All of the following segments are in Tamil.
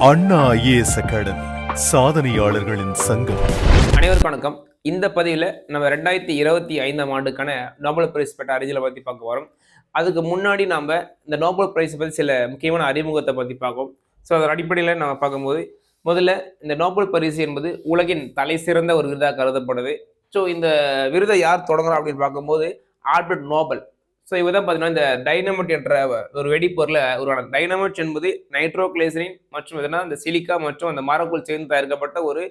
அண்ணா ஐஏஎஸ் அகாடமி சாதனையாளர்களின் சங்கம். அனைவருக்கும் வணக்கம். இந்த பதிவில் நம்ம 2025ஆம் ஆண்டுக்கான நோபல் பிரைஸ் பெற்ற அறிஞர்களை பற்றி பார்க்க வரோம். அதுக்கு முன்னாடி நம்ம இந்த நோபல் பிரைஸ் பற்றி சில முக்கியமான அறிமுகத்தை பற்றி பார்ப்போம். ஸோ அதன் அடிப்படையில் நம்ம பார்க்கும்போது முதல்ல இந்த நோபல் பரிசு என்பது உலகின் தலை சிறந்த ஒரு விருதாக கருதப்படுது. ஸோ இந்த விருதை யார் தொடங்குறா அப்படின்னு பார்க்கும்போது ஆல்பர்ட் நோபல். ஸோ இவர் தான் பார்த்தீங்கன்னா இந்த டைனமைட் என்ற ஒரு வெடிப்பொருளை உருவான. டைனமைட் என்பது நைட்ரோகிளிசரின் மற்றும் எதுனா இந்த சிலிக்கா மற்றும் அந்த மரக்குள் சேர்ந்து தயாரிக்கப்பட்ட ஒரு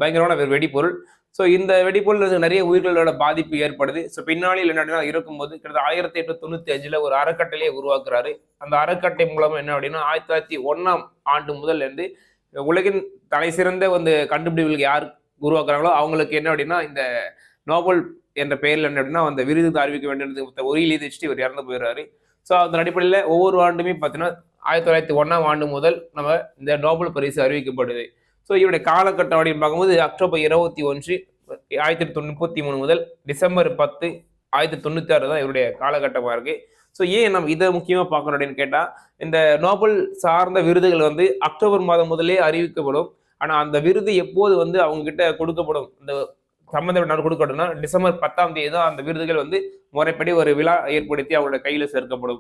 பயங்கரமான ஒரு வெடிப்பொருள். ஸோ இந்த வெடிப்பொருள் நிறைய உயிர்களோட பாதிப்பு ஏற்படுது. ஸோ பின்னாளில் என்ன இருக்கும்போது கிட்டத்தட்ட 1895 ஒரு அறக்கட்டளையை உருவாக்குறாரு. அந்த அறக்கட்டளை மூலமா என்ன அப்படின்னா 1901ஆம் ஆண்டு முதல்ல இருந்து உலகின் தலை சிறந்த வந்து கண்டுபிடிப்புகளுக்கு யார் உருவாக்குறாங்களோ அவங்களுக்கு என்ன அப்படின்னா இந்த நோபல் என்ற பெயரில் என்ன அப்படின்னா அந்த விருது அறிவிக்க வேண்டியது ஒரியில் வச்சுட்டு இவர் இறந்து போயிடுறாரு. ஸோ அதன் அடிப்படையில் ஒவ்வொரு ஆண்டுமே பார்த்தீங்கன்னா 1901ஆம் ஆண்டு முதல் நம்ம இந்த நோபல் பரிசு அறிவிக்கப்படுது. ஸோ இவருடைய காலகட்டம் அப்படின்னு பார்க்கும்போது அக்டோபர் 21 1833 முதல் டிசம்பர் 10 1996 தான் இவருடைய காலகட்டமாக இருக்கு. ஸோ ஏன் நம்ம இதை முக்கியமாக பார்க்கணும் அப்படின்னு கேட்டால் இந்த நோபல் சார்ந்த விருதுகள் வந்து அக்டோபர் மாதம் முதலே அறிவிக்கப்படும். ஆனால் அந்த விருது எப்போது வந்து அவங்க கிட்ட கொடுக்கப்படும், இந்த சம்பந்தப்பட்ட கொடுக்கணும்னா டிசம்பர் 10ஆம் தேதி தான் அந்த விருதுகள் வந்து முறைப்படி ஒரு விழா ஏற்படுத்தி அவங்களோட கையில் சேர்க்கப்படும்.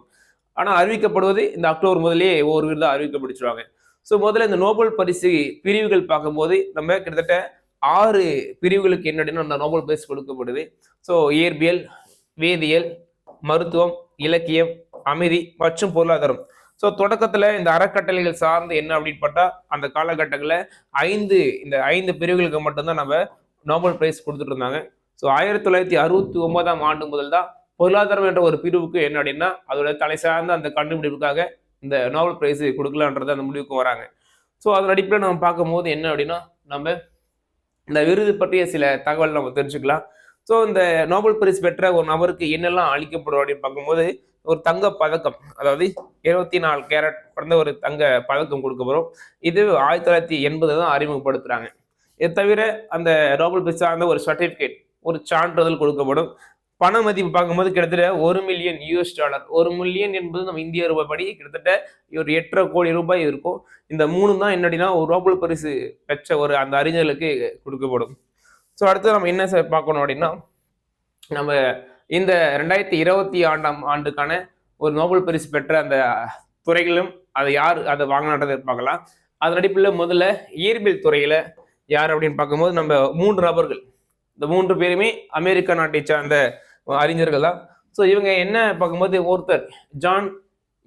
ஆனால் அறிவிக்கப்படுவது இந்த அக்டோபர் முதலே ஒவ்வொரு விருதாக அறிவிக்கப்படுச்சுருவாங்க. ஸோ முதல்ல இந்த நோபல் பரிசு பிரிவுகள் பார்க்கும்போது நம்ம கிட்டத்தட்ட 6 பிரிவுகளுக்கு என்னடினா அந்த நோபல் பரிசு கொடுக்கப்படுது. ஸோ இயற்பியல், வேதியியல், மருத்துவம், இலக்கியம், அமைதி மற்றும் பொருளாதாரம். ஸோ தொடக்கத்தில் இந்த அறக்கட்டளைகள் சார்ந்து என்ன அப்படின்னு பார்த்தா அந்த காலகட்டங்களில் இந்த 5 பிரிவுகளுக்கு மட்டும்தான் நம்ம நோபல் பிரைஸ் கொடுத்துட்டு இருந்தாங்க. ஸோ 1969ஆம் ஆண்டு முதல் தான் பொருளாதாரம் என்ற ஒரு பிரிவுக்கு என்ன அப்படின்னா அதோட தலை சார்ந்த அந்த கண்டுபிடிப்புக்காக இந்த நோபல் பிரைஸ் கொடுக்கலான்றது அந்த முடிவுக்கு வராங்க. ஸோ அதன் அடிப்படையில் நம்ம பார்க்கும்போது என்ன அப்படின்னா நம்ம இந்த விருது பற்றிய சில தகவல் நம்ம தெரிஞ்சுக்கலாம். ஸோ இந்த நோபல் பரிசு பெற்ற ஒரு நபருக்கு என்னெல்லாம் அளிக்கப்படும் அப்படின்னு பார்க்கும்போது ஒரு தங்க பதக்கம், அதாவது 24 கேரட் பிறந்த ஒரு தங்க பதக்கம் கொடுக்கப்படும். இது 1980 தான் அறிமுகப்படுத்துறாங்க. இது தவிர அந்த நோபல் பரிசு சார்ந்த ஒரு சர்டிபிகேட், ஒரு சான்றிதழ் கொடுக்கப்படும். பண மதிப்பு பார்க்கும்போது கிட்டத்தட்ட $1 மில்லியன். $1 மில்லியன் என்பது நம்ம இந்திய ரூபாய் படி கிட்டத்தட்ட ஒரு 8.5 கோடி ரூபாய் இருக்கும். இந்த 3 தான் என்னடினா ஒரு நோபல் பரிசு பெற்ற ஒரு அந்த அறிஞர்களுக்கு கொடுக்கப்படும். ஸோ அடுத்து நம்ம என்ன பார்க்கணும் அப்படின்னா நம்ம இந்த 2020ஆம் ஆண்டுக்கான ஒரு நோபல் பரிசு பெற்ற அந்த துறைகளும் அதை யார் அதை வாங்கினதை பார்க்கலாம். அதன் அடிப்படையில் முதல்ல இயற்பியல் துறையில யார் அப்படின்னு பார்க்கும்போது நம்ம 3 நபர்கள். இந்த 3 பேருமே அமெரிக்க நாட்டை சார்ந்த அறிஞர்கள் தான். ஸோ இவங்க என்ன பார்க்கும்போது ஒருத்தர் ஜான்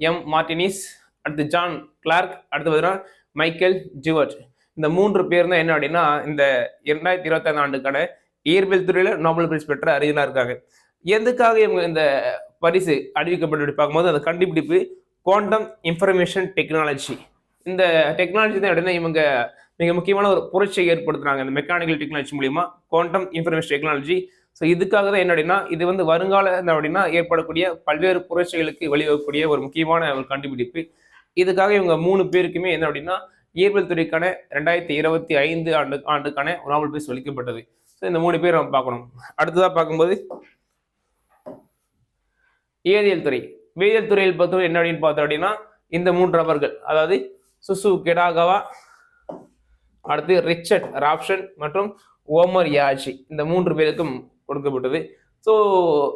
எம் மார்டினிஸ், அடுத்து ஜான் கிளார்க், அடுத்து பார்த்தீங்கன்னா மைக்கேல் ஜிவர்ட். இந்த 3 பேர் தான் என்ன அப்படின்னா இந்த 2025 ஆண்டுக்கான இயற்பியல் துறையில நோபல் பரிசு பெற்ற அறிஞராக இருக்காங்க. எதுக்காக இவங்க இந்த பரிசு அறிவிக்கப்பட்டு பார்க்கும்போது அந்த கண்டுபிடிப்பு குவாண்டம் இன்ஃபர்மேஷன் டெக்னாலஜி. இந்த டெக்னாலஜி தான் அப்படின்னா இவங்க மிக முக்கியமான ஒரு புரட்சியை ஏற்படுத்துறாங்க இந்த மெக்கானிக்கல் டெக்னாலஜி மூலியமா, குவாண்டம் இன்ஃபர்மேஷன் டெக்னாலஜி. ஸோ இதுக்காக தான் என்ன அப்படின்னா இது வந்து வருங்கால அப்படின்னா ஏற்படக்கூடிய பல்வேறு புரட்சிகளுக்கு வழிவகக்கூடிய ஒரு முக்கியமான ஒரு கண்டுபிடிப்பு. இதுக்காக இவங்க 3 பேருக்குமே என்ன அப்படின்னா இயற்பியல் துறைக்கான 2025 ஆண்டுக்கான நோபல் பரிசு அளிக்கப்பட்டது. ஸோ இந்த 3 பேர் நம்ம பார்க்கணும். அடுத்ததாக பார்க்கும்போது வேதியியல் துறை. வேதியியல் துறையில் பார்த்தோம் என்ன அப்படின்னு பார்த்தோம் அப்படின்னா இந்த 3 நபர்கள், அதாவது சுசு கெடாகவா, அடுத்து ரிச்சர்ட் ராப்சன் மற்றும் ஓமர் யாஜி, இந்த 3 பேருக்கும் கொடுக்கப்பட்டது. ஸோ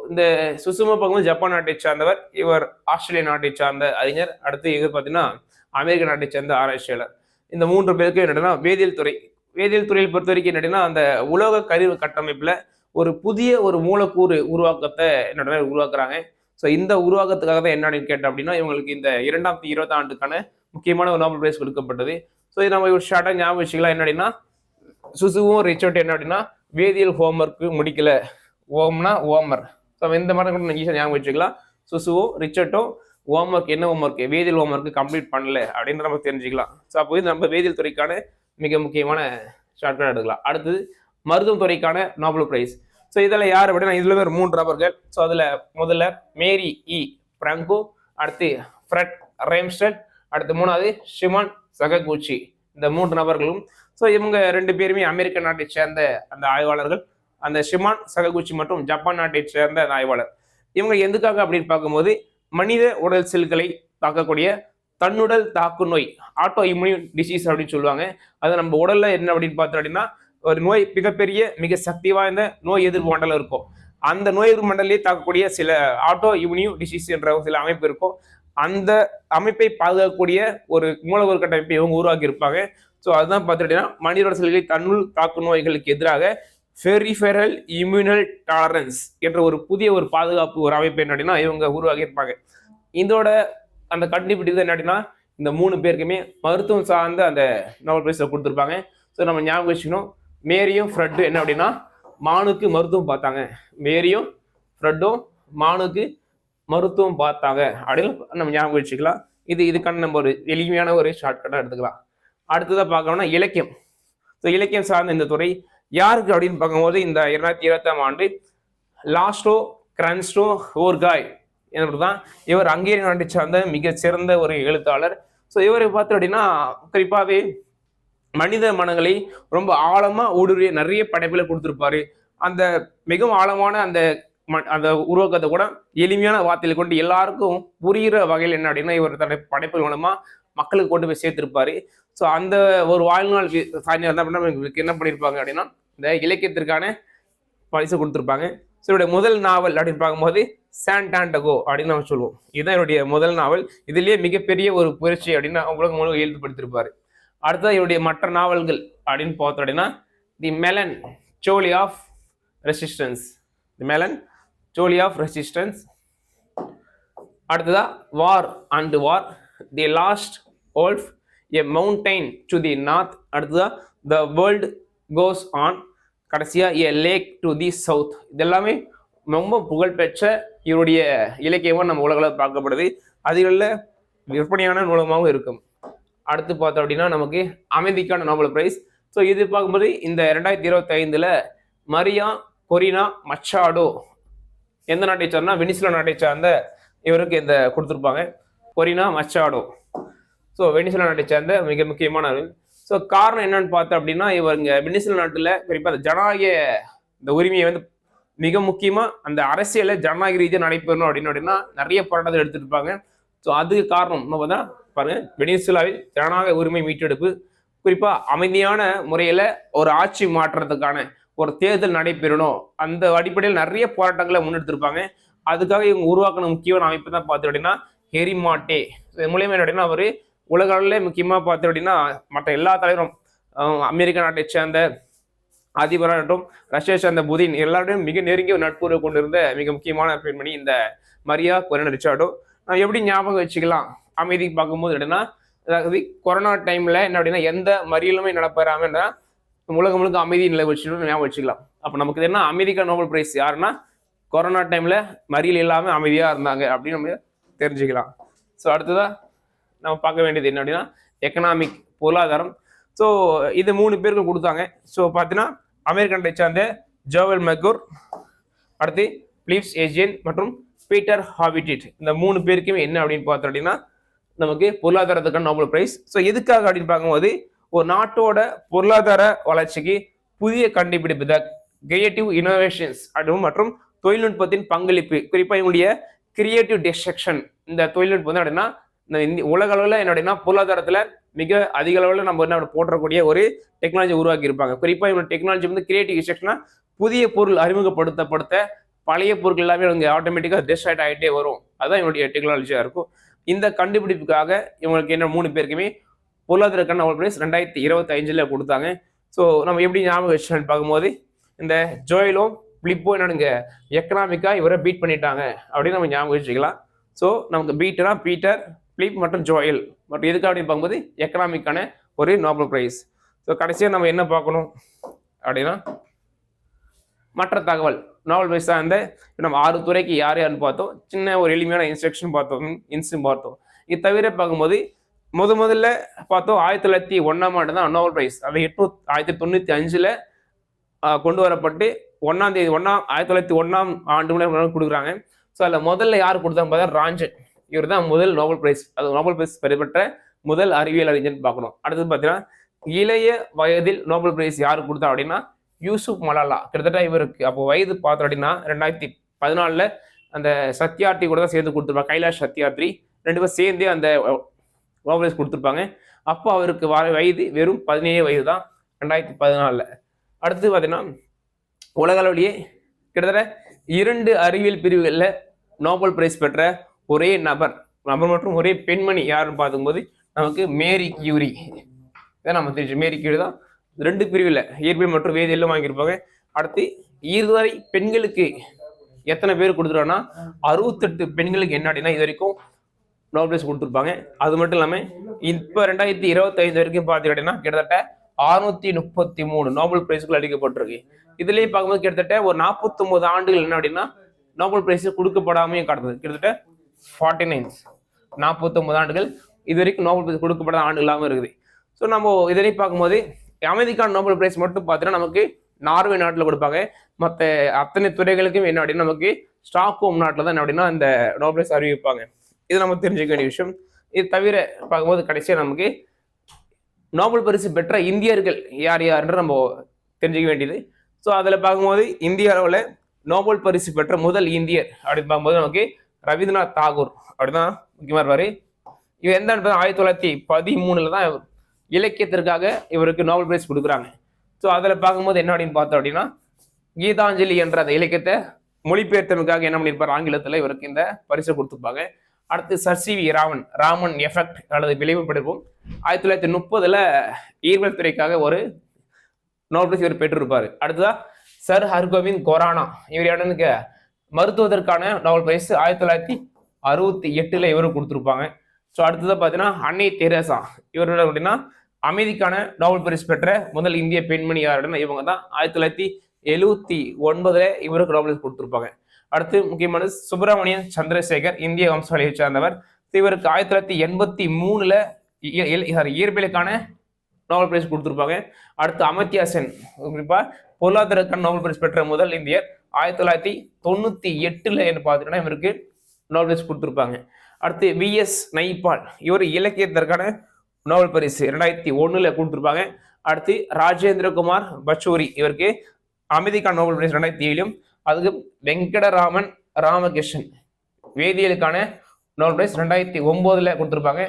இந்த சுசுமா பார்க்கும்போது ஜப்பான் நாட்டை சார்ந்தவர், இவர் ஆஸ்திரேலியா நாட்டை சார்ந்த அறிஞர், அடுத்து இவர் பார்த்தீங்கன்னா அமெரிக்க நாட்டை சேர்ந்த ஆராய்ச்சியாளர். இந்த 3 பேருக்கு என்னன்னா வேதியியல் துறை. வேதியியல் துறையில் பொறுத்த வரைக்கும் என்னன்னா அந்த உலோக கருவு கட்டமைப்புல ஒரு புதிய ஒரு மூலக்கூறு உருவாக்கத்தை என்னன்னா உருவாக்குறாங்க. ஸோ இந்த உருவாக்கத்துக்காக தான் என்னன்னு கேட்டோம் அப்படின்னா இவங்களுக்கு இந்த 2020 ஆண்டுக்கான முக்கியமான ஒரு நோபல் பிரைஸ் கொடுக்கப்பட்டது. ஸோ இது நம்ம ஒரு ஷார்ட்டாக ஞாபகம் வச்சுக்கலாம். என்ன அப்படின்னா சுசுவும் ரிச்சர்ட் என்ன அப்படின்னா வேதியியல் ஹோம்ஒர்க்கு முடிக்கல, ஓம்னா ஓமர். ஸோ இந்த மாதிரி கூட ஈஸியாக ஞாபகம் வச்சுக்கலாம். சுசுவும் ரிச்சர்ட்டும் ஹோம்ஒர்க் என்ன ஹோம்ஒர்க் வேதியியல் ஹோம்ஒர்க்கு கம்ப்ளீட் பண்ணல அப்படின்னு நம்ம தெரிஞ்சுக்கலாம். ஸோ அப்போ இது நம்ம வேதியியல் துறைக்கான மிக முக்கியமான ஷார்ட்கட் எடுக்கலாம். அடுத்தது மருத்துவம் துறைக்கான நோபல் பிரைஸ். ஸோ இதில் யார் அப்படின்னா இதில் வேறு 3 நபர்கள். ஸோ அதில் முதல்ல மேரி இ பிராங்கோ, அடுத்து ஃப்ரெட் ரேம்ஸ்டட், அடுத்து 3வது ஷிமான் சககுச்சி. இந்த 3 நபர்களும். ஸோ இவங்க 2 பேருமே அமெரிக்க நாட்டை சேர்ந்த அந்த ஆய்வாளர்கள். அந்த ஷிமான் சககுச்சி மற்றும் ஜப்பான் நாட்டை சேர்ந்த அந்த ஆய்வாளர். இவங்க எதுக்காக அப்படின்னு பார்க்கும்போது மனித உடல் செல்களை தாக்கக்கூடிய தன்னுடல் தாக்கு நோய், ஆட்டோ இம்யூன் டிசீஸ் அப்படின்னு சொல்லுவாங்க. அது நம்ம உடல்ல என்ன அப்படின்னு பார்த்தோம் அப்படின்னா ஒரு நோய், மிகப்பெரிய மிக சக்தி வாய்ந்த நோய் எதிர்ப்பு மண்டலம் இருக்கும். அந்த நோய் எதிர்ப்பு மண்டலே தாக்கக்கூடிய சில ஆட்டோ இம்யூன் டிசீஸ் என்ற சில அமைப்பு இருக்கும். அந்த அமைப்பை பாதுகாக்கக்கூடிய ஒரு மூலக்கூறு கட்டமைப்பை இவங்க உருவாக்கி இருப்பாங்க. ஸோ அதுதான் பார்த்துட்டீங்கன்னா மனிதோட செல்களை தன்னுள் தாக்கும் நோய்களுக்கு எதிராக பெரிஃபெரல் இம்யூனல் டாலரன்ஸ் என்ற ஒரு புதிய ஒரு பாதுகாப்பு ஒரு அமைப்பு என்ன அப்படின்னா இவங்க உருவாக்கி இருப்பாங்க. இதோட அந்த கண்டுபிடிப்பு என்ன அப்படின்னா இந்த 3 பேருக்குமே மருத்துவம் சார்ந்த அந்த நோபல் பிரைஸ் கொடுத்துருப்பாங்க. ஸோ நம்ம ஞாபகம் வச்சுக்கணும், மேரியும் ஃப்ரெட்டும் என்ன அப்படின்னா மானுக்கு மருத்துவம் பார்த்தாங்க. மேரியும் ஃப்ரெட்டும் மானுக்கு மருத்துவம் பார்த்தாங்க அப்படின்னு நம்ம ஞாபகம் வச்சுக்கலாம். இதுக்கான நம்ம ஒரு எளிமையான ஒரு ஷார்ட்கட்டாக எடுத்துக்கலாம். அடுத்ததாக பார்க்கணும்னா இலக்கியம். ஸோ இலக்கியம் சார்ந்த இந்த துறை யாருக்கு அப்படின்னு பார்க்கும்போது இந்த 2020ஆம் ஆண்டு லாஸ்டோ கிரான்ஸ்டோ ஓர்காய் தான் இவர் ஹங்கேரிய நாட்டை சார்ந்த மிக சிறந்த ஒரு எழுத்தாளர். ஸோ இவரை பார்த்தோம் அப்படின்னா குறிப்பாகவே மனித மனங்களை ரொம்ப ஆழமா ஊடுருவிய நிறைய படைப்புகளை கொடுத்திருப்பாரு. அந்த மிகவும் ஆழமான அந்த உருவாக்கத்தை கூட எளிமையான வார்த்தைகளை கொண்டு எல்லாருக்கும் புரிகிற வகையில் என்ன அப்படின்னா இவர் தன்னுடைய படைப்புகள் மூலமா மக்களுக்கு கொண்டு போய் சேர்த்திருப்பாரு. ஸோ அந்த ஒரு வாழ்நாள் சாதனை அப்படின்னா என்ன பண்ணியிருப்பாங்க அப்படின்னா இந்த இலக்கியத்திற்கான பரிசு கொடுத்துருப்பாங்க. ஸோ இவருடைய முதல் நாவல் அப்படின்னு பார்க்கும்போது சாண்டாண்டகோ அப்படின்னு நம்ம சொல்லுவோம். இதுதான் என்னுடைய முதல் நாவல். இதுலயே மிகப்பெரிய ஒரு புரட்சி அப்படின்னு உலகம் முழுவதும் எழுதப்படுத்திருப்பாரு. அடுத்தது இவருடைய மற்ற நாவல்கள் அப்படின்னு பார்த்தோம் அப்படின்னா the melancholy of resistance, the melancholy of resistance. அடுத்ததா war and war, the last wolf, a mountain to the north. அடுத்ததா த வேர்ல்டு கோஸ் ஆன். கடைசியா a lake to the south. இதெல்லாமே ரொம்ப புகழ்பெற்ற இவருடைய இலக்கியமும் நம்ம உலகில் பார்க்கப்படுது. அதுகளில் விற்பனையான நூலமாகவும் இருக்கும். அடுத்து பார்த்தோம் அப்படின்னா நமக்கு அமைதிக்கான நோபல் பிரைஸ். ஸோ இது பார்க்கும்போது இந்த 2025 மரியா கொரினா மச்சாடோ எந்த நாட்டை சார்ந்தா வெனிசுலா நாட்டை சார்ந்த இவருக்கு இந்த கொடுத்துருப்பாங்க, கொரினா மச்சாடோ. ஸோ வெனிசுலா நாட்டை சேர்ந்த மிக முக்கியமான. ஸோ காரணம் என்னன்னு பார்த்தோம் அப்படின்னா இவங்க வெனிசுலா நாட்டில் குறிப்பாக அந்த ஜனநாயக இந்த உரிமையை வந்து மிக முக்கியமா அந்த அரசியல ஜனநாயக ரீதியாக நடைபெறணும் அப்படின்னா நிறைய போராட்டத்தை எடுத்துட்டு இருப்பாங்க. ஸோ அதுக்கு காரணம் நம்ம தான் பாருங்க, வெனிசுலாவில் ஜனநாயக உரிமை மீட்டெடுப்பு, குறிப்பா அமைதியான முறையில ஒரு ஆட்சி மாற்றத்துக்கான ஒரு தேர்தல் நடைபெறணும், அந்த அடிப்படையில் நிறைய போராட்டங்களை முன்னெடுத்திருப்பாங்க. அதுக்காக இவங்க உருவாக்கின முக்கியமான அமைப்பு தான் பார்த்து அப்படின்னா ஹெரிமாட்டே. மூலியமா என்ன அப்படின்னா அவரு உலக அளவில் முக்கியமா பார்த்து அப்படின்னா மற்ற எல்லா தலைவரும் அமெரிக்க நாட்டை சேர்ந்த அதிபராகட்டும், ரஷ்யா சேர்ந்த புதின் எல்லாருடையும் மிக நெருங்கிய நட்புறவு கொண்டிருந்த மிக முக்கியமான பெண்மணி இந்த மரியா கொரினா ரிச்சார்டோ. நான் எப்படி ஞாபகம் வச்சுக்கலாம் அமைதி பார்க்கும்போது அப்படின்னா, அதாவது கொரோனா டைம்ல என்ன அப்படின்னா எந்த மறியலுமே நடப்பெறாமன்னா உலகம் முழுக்க அமைதி நிலை வச்சுட்டு ஞாபகம் வச்சுக்கலாம். அப்போ நமக்கு என்ன அமெரிக்கா நோபல் பிரைஸ் யாருன்னா கொரோனா டைம்ல மறியல் இல்லாமல் அமைதியா இருந்தாங்க அப்படின்னு நம்ம தெரிஞ்சுக்கலாம். ஸோ அடுத்ததா நம்ம பார்க்க வேண்டியது என்ன அப்படின்னா எக்கனாமிக், பொருளாதாரம். ஸோ இது 3 பேருக்கு கொடுத்தாங்க. ஸோ பார்த்தீங்கன்னா அமெரிக்க நாட்டை சார்ந்த ஜோவல் மெக்கூர், அடுத்து பிலிப்ஸ் ஏஜியன் மற்றும் பீட்டர் ஹாபிட்டிட், இந்த 3 பேருக்குமே என்ன அப்படின்னு பார்த்தோம் அப்படின்னா நமக்கு பொருளாதாரத்துக்கான நோபல் பிரைஸ். ஸோ எதுக்காக அப்படின்னு பார்க்கும்போது ஒரு நாட்டோட பொருளாதார வளர்ச்சிக்கு புதிய கண்டுபிடிப்பு, த கிரியேட்டிவ் இனோவேஷன்ஸ் அதுவும் மற்றும் தொழில்நுட்பத்தின் பங்களிப்பு, குறிப்பாக இவங்களுடைய கிரியேட்டிவ் டிஸ்ட்ரக்ஷன், இந்த தொழில்நுட்பம் வந்து அப்படின்னா இந்த உலக அளவில் என்ன அப்படின்னா பொருளாதாரத்தில் மிக அதிக அளவில் நம்ம என்ன போற்றக்கூடிய ஒரு டெக்னாலஜி உருவாக்கி இருப்பாங்க. குறிப்பாக இவங்க டெக்னாலஜி வந்து கிரியேட்டிவ் டிஸ்ட்ரக்ஷனா புதிய பொருள் அறிமுகப்படுத்த பழைய பொருட்கள் எல்லாமே இவங்க ஆட்டோமேட்டிக்காக டிஸ்ட்ராக்ட் ஆகிட்டே வரும். அதுதான் இவங்களுடைய டெக்னாலஜியாக இருக்கும். இந்த கண்டுபிடிப்புக்காக இவங்களுக்கு என்ன 3 பேருக்குமே பொருளாதாரக்கான நோபல் பிரைஸ் 2025 கொடுத்தாங்க. ஸோ நம்ம எப்படி ஞாபகம் வச்சு பார்க்கும்போது இந்த ஜோயலோ பிலிப்போ என்னங்க எக்கனாமிக்கா இவரை பீட் பண்ணிட்டாங்க அப்படின்னு நம்ம ஞாபகம் வச்சுக்கலாம். ஸோ நமக்கு பீட்னா பீட்டர், பிலிப் மற்றும் ஜோயல் மற்றும் எதுக்கு அப்படின்னு பார்க்கும்போது எக்கனாமிக்கான ஒரு நோபல் பிரைஸ். ஸோ கடைசியாக நம்ம என்ன பார்க்கணும் அப்படின்னா மற்ற தகவல் நோபல் பிரைஸ் அந்த நம்ம 6 துறைக்கு யார் யாருன்னு பார்த்தோம், சின்ன ஒரு எளிமையான இன்ஸ்ட்ரக்ஷன் பார்த்தோம். இது தவிர பார்க்கும்போது முதல்ல பார்த்தோம் 1901ஆம் ஆண்டு தான் நோபல் பிரைஸ், அது 1995 கொண்டு வரப்பட்டு 1901ஆம் ஆண்டு கொடுக்குறாங்க. ஸோ அதில் முதல்ல யார் கொடுத்தாங்க பார்த்தா ராஞ்சன், இவர் தான் முதல் நோபல் பிரைஸ், அது நோபல் பிரைஸ் பெறப்பட்ட முதல் அறிவியல் அறிஞர் பார்க்கணும். அடுத்தது பார்த்தீங்கன்னா இளைய வயதில் நோபல் பிரைஸ் யாருக்கு கொடுத்தா அப்படின்னா யூசுப் மலாலா. கிட்டத்தட்ட இவருக்கு அப்போ வயது பார்த்தோம் அப்படின்னா 2014 அந்த சத்யார்த்தி கூட தான் சேர்ந்து கொடுத்துருப்பாங்க, கைலாஷ் சத்யார்த்தி 2 பேரும் சேர்ந்தே அந்த நோபல் பிரைஸ் கொடுத்துருப்பாங்க. அப்போ அவருக்கு வயது வெறும் 17 வயது தான் 2014. அடுத்து பார்த்தீங்கன்னா உலக அளவிலேயே கிட்டத்தட்ட 2 அறிவியல் பிரிவுகளில் நோபல் பிரைஸ் பெற்ற ஒரே நபர் மற்றும் ஒரே பெண்மணி யாருன்னு பார்க்கும்போது நமக்கு மேரி கியூரி. இதை நம்ம தெரிஞ்சு மேரி கியூரி தான் 2 பிரிவில் இயற்பியல் மற்றும் வேதியியலும் வாங்கியிருப்பாங்க. அடுத்து இதுவரை பெண்களுக்கு எத்தனை பேர் கொடுத்துருவாங்கன்னா 68 பெண்களுக்கு என்ன அப்படின்னா இது வரைக்கும் நோபல் பிரைஸ் கொடுத்துருப்பாங்க. அது மட்டும் இல்லாமல் இப்போ 2025 வரைக்கும் பார்த்துக்கிட்டீங்கன்னா கிட்டத்தட்ட 633 நோபல் பிரைஸ்கள் அளிக்கப்பட்டிருக்கு. இதுலேயே பார்க்கும்போது கிட்டத்தட்ட ஒரு 49 ஆண்டுகள் என்ன அப்படின்னா நோபல் பிரைஸ் கொடுக்கப்படாமையும் கடந்தது. கிட்டத்தட்ட 49 ஆண்டுகள் இது வரைக்கும் நோபல் பிரைஸ் கொடுக்கப்படாத ஆண்டுகளாகவும் இருக்குது. ஸோ நம்ம இதனை பார்க்கும்போது அமைதிக்கான நோபல் பிரைஸ் மட்டும் பார்த்தீங்கன்னா நமக்கு நார்வே நாட்டில் கொடுப்பாங்க. மற்ற அத்தனை துறைகளுக்கும் என்ன அப்படின்னா நமக்கு ஸ்டாக்ஹோம் நாட்டில் தான் என்ன அப்படின்னா இந்த நோபல் பிரைஸ் அறிவிப்பாங்க. இது நம்ம தெரிஞ்சுக்க வேண்டிய விஷயம். இது தவிர பார்க்கும்போது கடைசியாக நமக்கு நோபல் பரிசு பெற்ற இந்தியர்கள் யார் யாருன்ற நம்ம தெரிஞ்சுக்க வேண்டியது. ஸோ அதில் பார்க்கும்போது இந்திய அளவில் நோபல் பரிசு பெற்ற முதல் இந்தியர் அப்படின்னு பார்க்கும்போது நமக்கு ரவீந்திரநாத் தாகூர் அப்படிதான் முக்கியமாக இருப்பார். இவர் எந்த 1913 தான் இலக்கியத்திற்காக இவருக்கு நோபல் பிரைஸ் கொடுக்குறாங்க. ஸோ அதில் பார்க்கும்போது என்ன அப்படின்னு பார்த்தோம் அப்படின்னா கீதாஞ்சலி என்ற அந்த இலக்கியத்தை மொழிபெயர்த்தனுக்காக என்ன பண்ணியிருப்பார் ஆங்கிலத்தில் இவருக்கு இந்த பரிசை கொடுத்துருப்பாங்க. அடுத்து sir C V Raman effect அல்லது விளைவு படிப்பும் 1930 ஈர்வல் துறைக்காக ஒரு நோபல் பிரைஸ் இவர் பெற்றிருப்பார். அடுத்ததா சர் ஹர்கோவிந்த் கொரானா இவர் என்னன்னு மருத்துவத்திற்கான நோபல் பிரைஸ் 1968 இவரும் கொடுத்துருப்பாங்க. ஸோ அடுத்ததாக பார்த்தீங்கன்னா அன்னை தெரேசா இவரோட அப்படின்னா அமைதிக்கான நோபல் பரிசு பெற்ற முதல் இந்திய பெண்மணி யாருன்னா இவங்க தான் 1979 இவருக்கு நோபல் பரிசு கொடுத்துருப்பாங்க. அடுத்து முக்கியமான சுப்பிரமணியன் சந்திரசேகர் இந்திய வம்சாவளியை சார்ந்தவர். இவருக்கு 1983 இயற்பியலுக்கான நோபல் பிரைஸ் கொடுத்துருப்பாங்க. அடுத்து அமர்த்தியா சென் குறிப்பா பொருளாதாரக்கான நோபல் பிரைஸ் பெற்ற முதல் இந்தியர் 1998 என்று பார்த்தீங்கன்னா இவருக்கு நோபல் பிரைஸ் கொடுத்துருப்பாங்க. அடுத்து VS நைபால் இவர் இலக்கியத்திற்கான நோபல் பரிசு 2001 கொடுத்துருப்பாங்க. அடுத்து ராஜேந்திரகுமார் பச்சோரி இவருக்கு அமைதிக்கான நோபல் பிரைஸ் 2007. அதுக்கு வெங்கடராமன் ராமகிருஷ்ணன் வேதியியலுக்கான நோபல் பிரைஸ் 2009 கொடுத்துருப்பாங்க.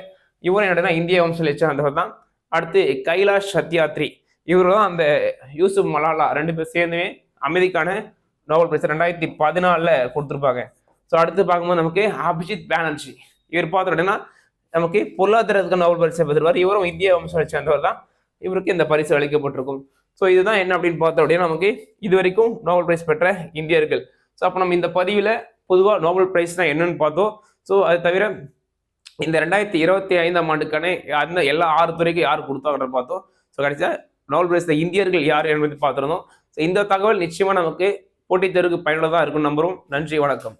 இவரும் என்னன்னா இந்திய வம்சாவளியை சார்ந்தவர் தான். அடுத்து கைலாஷ் சத்யாத்ரி இவர் தான் அந்த யூசுப் மலாலா 2 பேர் சேர்ந்துமே அமைதிக்கான நோபல் பிரைஸ் 2014 கொடுத்துருப்பாங்க. ஸோ அடுத்து பார்க்கும்போது நமக்கு அபிஜித் பானர்ஜி இவர் பார்த்தோம் அப்படின்னா நமக்கு பொருளாதாரத்துக்கு நோபல் பரிசை பெறுவார். இவரும் இந்திய வம்சாவளியை சேர்ந்தவர் தான். இவருக்கு இந்த பரிசு அளிக்கப்பட்டிருக்கும். ஸோ இதுதான் என்ன அப்படின்னு பார்த்தோம் அப்படின்னா நமக்கு இது வரைக்கும் நோபல் பிரைஸ் பெற்ற இந்தியர்கள். ஸோ அப்போ நம்ம இந்த பதிவில் பொதுவாக நோபல் பிரைஸ்னா என்னன்னு பார்த்தோம். ஸோ அது தவிர இந்த 2025 ஆண்டுக்கான அந்த எல்லா 6 துறைக்கும் யார் கொடுத்தாங்கன்னு பார்த்தோம். ஸோ கடைசியாக நோபல் பிரைஸ் இந்தியர்கள் யார் என்பதை பார்த்துருந்தோம். ஸோ இந்த தகவல் நிச்சயமாக நமக்கு போட்டித் தேர்வுக்கு பயனுள்ளதாக இருக்கும்னு நம்புகிறோம். நன்றி, வணக்கம்.